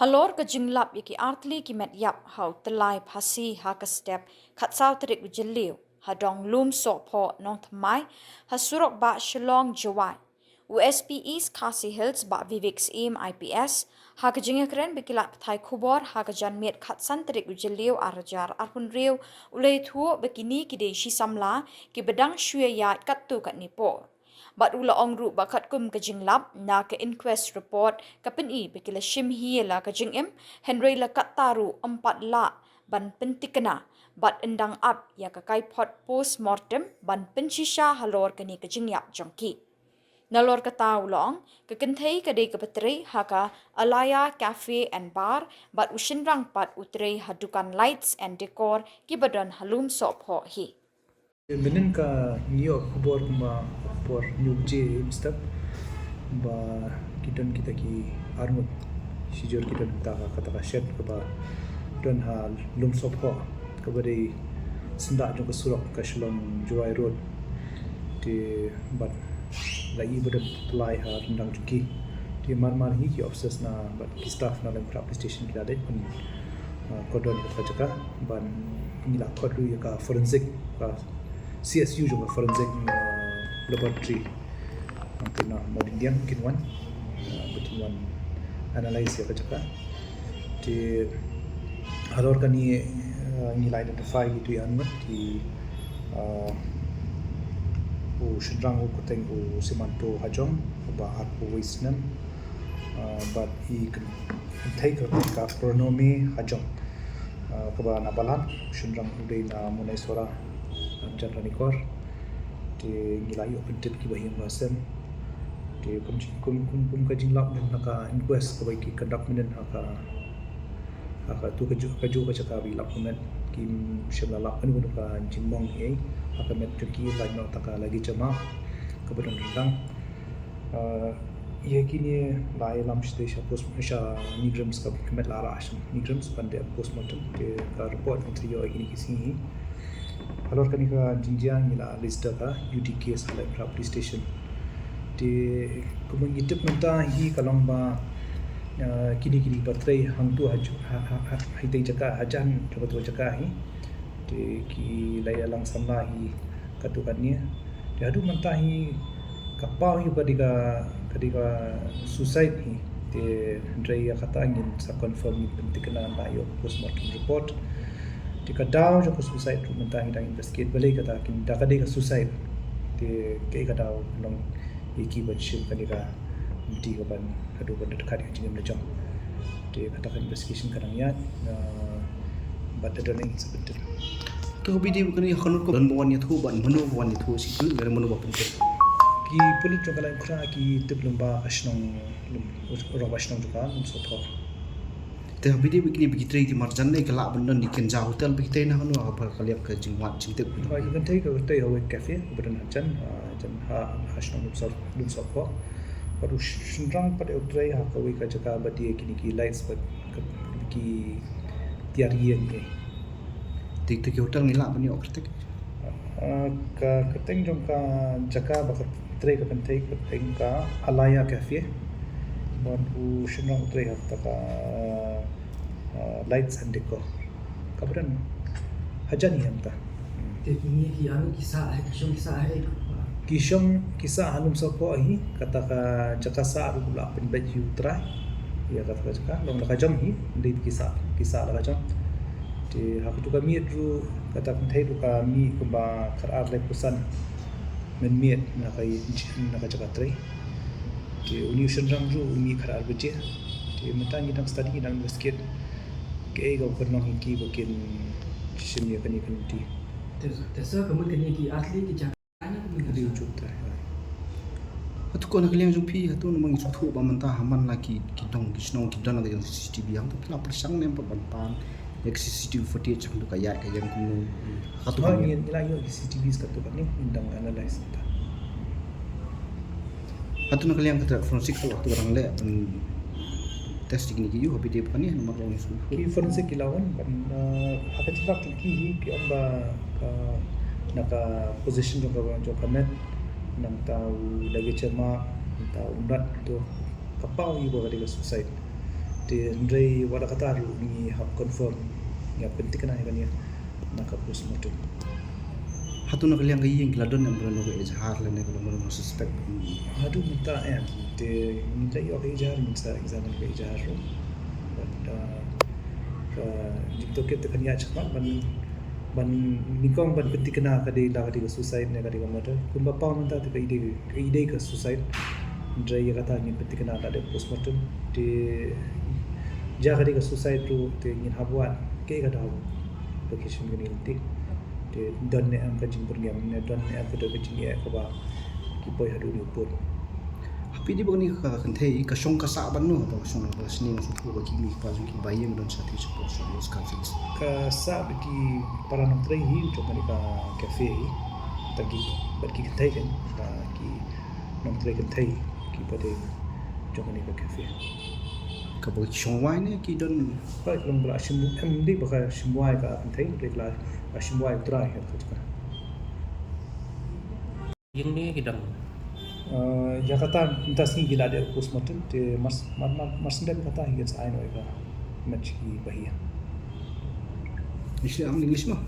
Halor ka jinglap yaki artli ki met yap hau telai phasi ha ka step khat saw trik ujiliu hadong lum so pho nong thamai hasurok ba shillong jawai USP East Khasi Hills ba Vivix Im IPS ha ka jingakren bikilap thai khubor ha ka janmet khat san trik ujiliu arajar arpun riu ulei thu bikini kide shi samla ki bedang shue ya kattu kat nipo Bat ula ongru bakat kum ka jinglap na ka inquest report ka pin I bekila shim hi la ka jingim Henry la kat taru 4 la ban pentikana bat endang up ya ka kai pot post mortem ban penshisha halor ka ni ka jingyap jongki Nalor ka tau long ka kenthei ka de ka patri ha ka Alaya Cafe and Bar bat ushin rang pat utrei hadukan lights and decor ki badon halum sop ho hi Menen ka niyo kubor kuma kubor nyugje mstab ba kiton kita ki armut sijor kiton ta kata ka shed ka ba don ha lum sop ho ka bari senda jo ka surok ka shlom Juwai Road ti bat lagi badan apply ha rendang juki ti mar hi ki officers na bat ki staff na lem police station ki ade pun kodon ka jaka ban nila kodu ya ka forensic ka CSU juga forensic laboratory mungkin modern dia mungkin betul analyze ya kerja di halor kan ni nilai identify gitu ya anwar di Shinrang Koteng Simanto Hajong ba aku wisnam but I can take ka pronomi Hajong kaba nabalan Shinrang uday na munay sora Jan Ranikor di nilai open tip ki bahim basen di kum ka jinglap naka inquest ka ki conduct minen aka tu ka ju ka chaka bi lakumen ki shela lapan gun ka jingmong he aka met ki lai no taka lagi jama ka badon rang ye kini lai lam station post sha migrants ka met la rash migrants pande postmortem ke ka report entry yo ini kisi halor kani ka jinjiang ila list ka UTK sala police station di kumang itip menta hi kalong ba kini patrai hangtu haju hitai jaka hajan coba jaka hi di ki laya lang samla hi katukannya di adu menta hi kapau hi kadika suicide hi di draya kata angin sa confirm pentikana na yo postmortem report di kadau jo ko suicide tu mentang ida investigate balik kata kin da kadai ka suicide di ke kadau long iki bachim kadika mti ka ban hadu ban dekat ka jingam lejong di kata kan investigation kadang ya but the running sebentar tu bidi bukan ya khonur ko dan bawan ya tu ban menu bawan itu sikul gar menu ba penting ki polit jo kala khra ki tiblumba ashnong ro ashnong juga so tho te bidi begini begitu di marjan nei kelak benda di kenja hotel begitu na hanu apa kalian ke jingwat jingtek ha you can take a hotel cafe bedan jan ha ashnong lum so ko baru shinrang pada utrai ha ko ka jaka badi kini ki lights but ki tiarian ni tik tik hotel ni lah bani ok tik ka keteng jong ka jaka bakat utrai ka pentai keteng ka Alaya Cafe baru shinrang utrai ha ka lights and decor kabaran hajan hi hamta ini ki anu kisah hai Kishong kisah halum sopo hi kata ka jaka sa rugula pen baju utrai ya kata ka jaka long ka jam hi dei kisah la jam di haku tu kami ru kata kan thai tu kami kumba karar le pusan men miet na ka jaka trai di unusion rang ru umi karar beje di mentang kita study dan investigate ke ga pernah ki bakin simnya kan ti tesa kamu kini ki asli ki jangan di ujung ta atu ko na kalian jumpi atu namang itu ba manta haman lagi kitong kisnong kidan ada yang CCTV yang tu la persang nem pa ban yak CCTV footage yang tu kaya yang kuno atu ha ni nilai yo CCTV kat tu kan ni indang analyze ta atu na kalian kata forensik waktu orang le tes ni ki yo hobi dia bukan ni nomor orang itu ki forensic ilawan kan akan cetak ki hi ki amba ka naka position jo kamet nang tahu lagi cema tahu nat tu kapau ibu ketika suicide Di Andrei wala kata ru ni hap confirm ya penting kena kan ya nak postmortem. Hatu nak liang gayeng gladon yang bulan nogo ejhar le ne kalau suspect. Aduh minta de minta yo ejar minta examen ke ejar ru. Jika kita kan ya cepat ban nikong ban penting kena kadi lah kadi suicide ne kadi murder. Kun bapa minta tu ke ide ke suicide. Andrei kata ni penting kena ada postmortem di jaga di suicide tu ingin habuat ke kada habu location gini nanti de dan ne am kajing pergiam ne dan ne am kada kajing ya ka ba ki boy hadu ni upur Happy di bawah ni kan thei ka song ka sa ban no ba song ba sning su thu ba ki mi pa jung ki bayeng don sati support so los councils ka sa ki para nak trai hi to kan ka cafe hi tagi ba ki thai kan ka ki nok trai kan thai ki pade to kan ka cafe ka ba song wai ne ki don ba long bla sim em di ba ka sim wai ka kan thai de la sim wai trai ha to ka Yang ni kita ya kata minta sini gila ada postmortem te mas sendiri kata hingga saya ka match ki bahia English mah